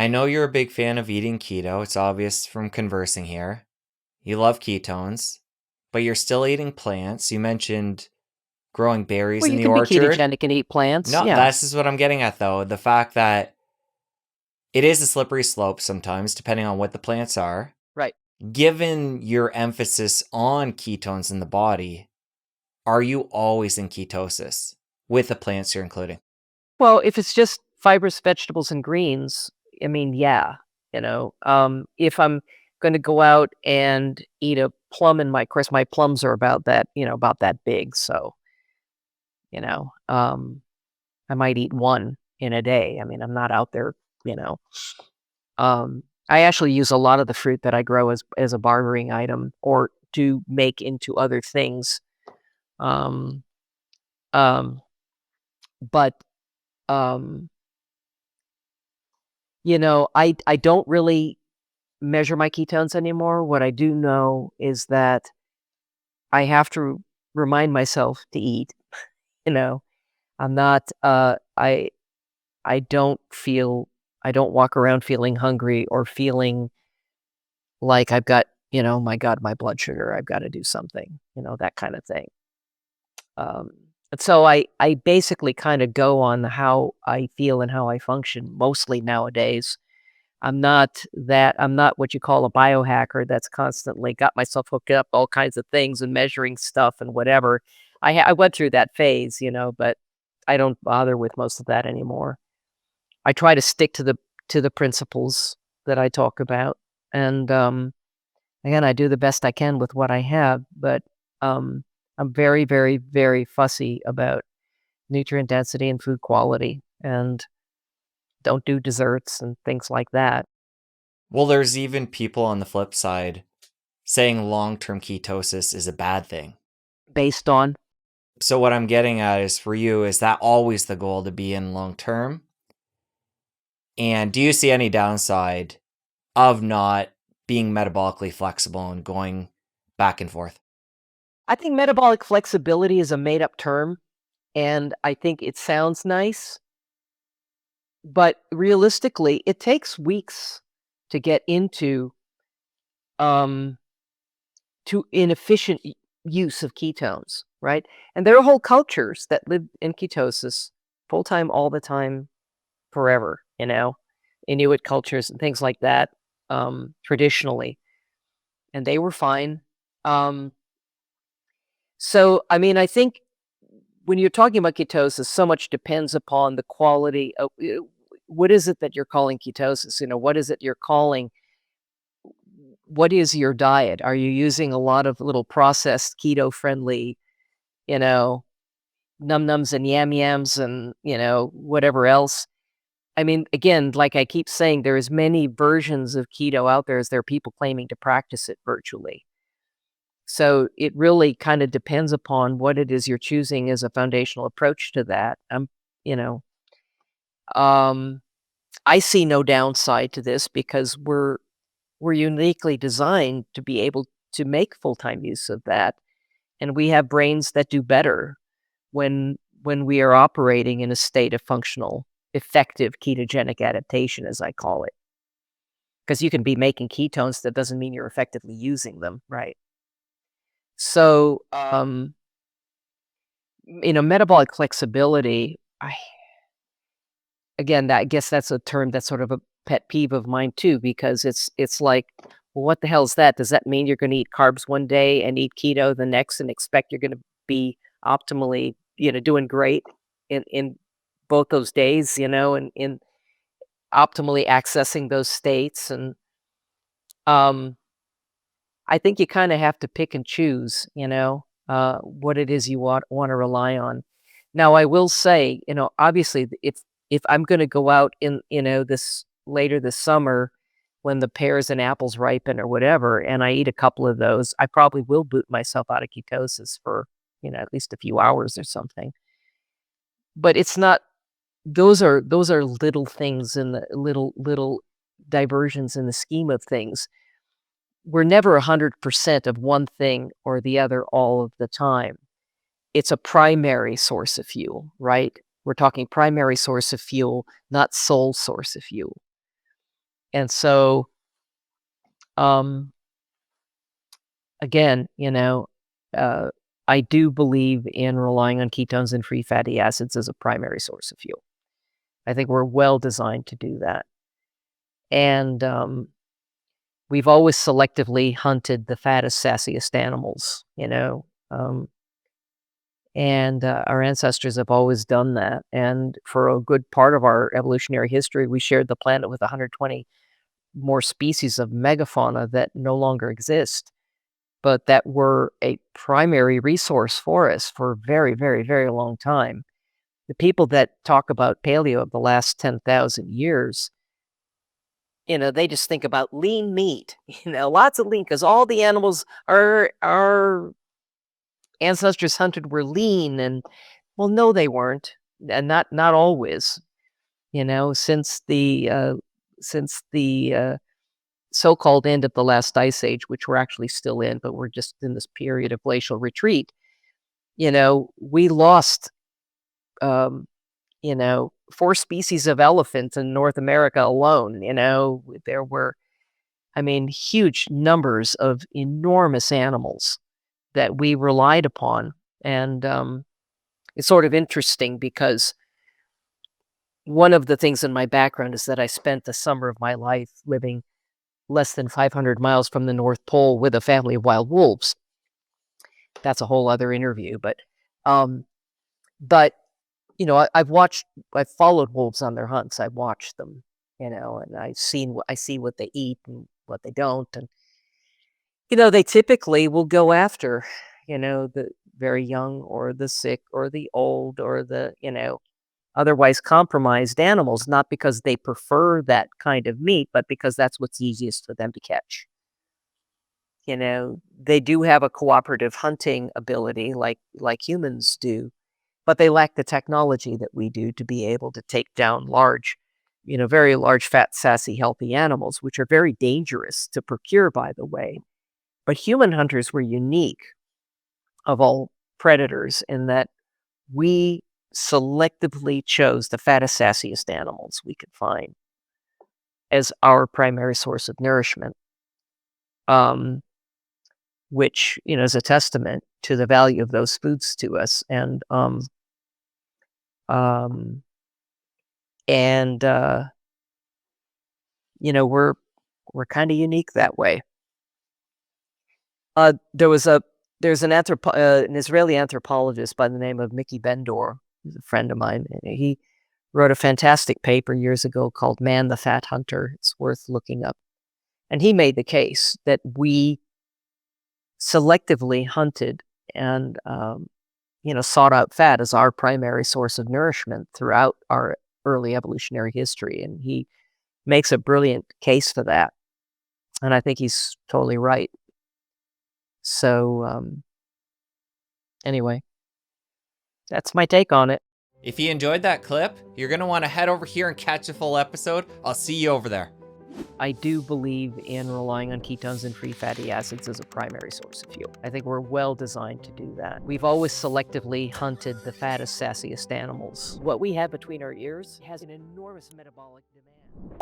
I know you're a big fan of eating keto. It's obvious from conversing here. You love ketones, but you're still eating plants. You mentioned growing berries Well, in you the can be orchard. ketogenic and eat plants. No, Yeah, this is what I'm getting at though. The fact that it is a slippery slope sometimes, depending on what the plants are. right. Given your emphasis on ketones in the body, are you always in ketosis with the plants you're including? Well, if it's just fibrous vegetables and greens, I mean, yeah, if I'm going to go out and eat a plum in my, of course, my plums are about that, about that big. So, you know, um, I might eat one in a day. I mean, I'm not out there, you know. I actually use a lot of the fruit that I grow as a bartering item or to make into other things. Um, um, but um, I don't really measure my ketones anymore. What I do know is that I have to remind myself to eat. You know, I'm not. I don't feel. I don't walk around feeling hungry or feeling like I've got. My God, my blood sugar. I've got to do something. That kind of thing. And so I basically kind of go on how I feel and how I function mostly nowadays. I'm not what you call a biohacker that's constantly got myself hooked up all kinds of things and measuring stuff and whatever. I went through that phase, but I don't bother with most of that anymore. I try to stick to the principles that I talk about, and again, I do the best I can with what I have, but um, I'm very, very, very fussy about nutrient density and food quality, and don't do desserts and things like that Well, there's even people on the flip side saying long term ketosis is a bad thing. based on. So, what I'm getting at is for you, is that always the goal to be in long term? And do you see any downside of not being metabolically flexible and going back and forth? I think metabolic flexibility is a made up term, and I think it sounds nice, but realistically, it takes weeks to get into um, to inefficient use of ketones, right? And there are whole cultures that live in ketosis full time, all the time, forever. Inuit cultures and things like that, traditionally, and they were fine. Um, so, I mean, I think when you're talking about ketosis, so much depends upon the quality of what is it that you're calling ketosis? What is it you're calling? What is your diet? Are you using a lot of little processed keto friendly, you know, num nums and yam yams and, whatever else? I mean, again, like I keep saying, there's many versions of keto out there as there are people claiming to practice it virtually. So it really kind of depends upon what it is you're choosing as a foundational approach to that. You know, um, I see no downside to this because we're uniquely designed to be able to make full-time use of that, and we have brains that do better when we are operating in a state of functional, effective ketogenic adaptation, as I call it. Because you can be making ketones, that doesn't mean you're effectively using them, right? So, metabolic flexibility, I guess that's a term that's sort of a pet peeve of mine too, because it's like, well, what the hell is that? Does that mean you're gonna eat carbs one day and eat keto the next and expect you're gonna be optimally, doing great in both those days, and in optimally accessing those states? And um, I think you kinda have to pick and choose, what it is you wanna rely on. Now, I will say, obviously, if I'm gonna go out in, this later this summer when the pears and apples ripen or whatever, and I eat a couple of those, I probably will boot myself out of ketosis for, at least a few hours or something. But it's not those are little things in the little diversions in the scheme of things. We're never 100% of one thing or the other all of the time. It's a primary source of fuel, right? We're talking primary source of fuel, not sole source of fuel. And so, again, I do believe in relying on ketones and free fatty acids as a primary source of fuel. I think we're well designed to do that. And we've always selectively hunted the fattest, sassiest animals, and our ancestors have always done that. And for a good part of our evolutionary history, we shared the planet with 120 more species of megafauna that no longer exist, but that were a primary resource for us for a very, very, very long time. The people that talk about paleo of the last 10,000 years, they just think about lean meat, lots of lean, because all the animals our ancestors hunted were lean, and well, no, they weren't, and not always. Since the so-called end of the last ice age, which we're actually still in, but we're just in this period of glacial retreat. We lost, um, 4 species of elephants in North America alone. There were, huge numbers of enormous animals that we relied upon. And it's sort of interesting because one of the things in my background is that I spent the summer of my life living less than 500 miles from the North Pole with a family of wild wolves. That's a whole other interview, um, but I've followed wolves on their hunts. I've watched them, and I see what they eat and what they don't, and they typically will go after, the very young or the sick or the old or the otherwise compromised animals, not because they prefer that kind of meat, but because that's what's easiest for them to catch. They do have a cooperative hunting ability like humans do, but they lack the technology that we do to be able to take down large, very large, fat, sassy, healthy animals, which are very dangerous to procure, by the way. But human hunters were unique of all predators in that we selectively chose the fattest, sassiest animals we could find as our primary source of nourishment. Which, is a testament to the value of those foods to us. Um, and we're kind of unique that way. Uh, there was a there's an Israeli anthropologist by the name of Mickey Bendor, who's a friend of mine. And he wrote a fantastic paper years ago called "Man the Fat Hunter." It's worth looking up. And he made the case that we selectively hunted and sought out fat as our primary source of nourishment throughout our early evolutionary history. And he makes a brilliant case for that. And I think he's totally right. So, anyway, that's my take on it. If you enjoyed that clip, you're going to want to head over here and catch the full episode. I'll see you over there. I do believe in relying on ketones and free fatty acids as a primary source of fuel. I think we're well designed to do that. We've always selectively hunted the fattest, sassiest animals. What we have between our ears has an enormous metabolic demand.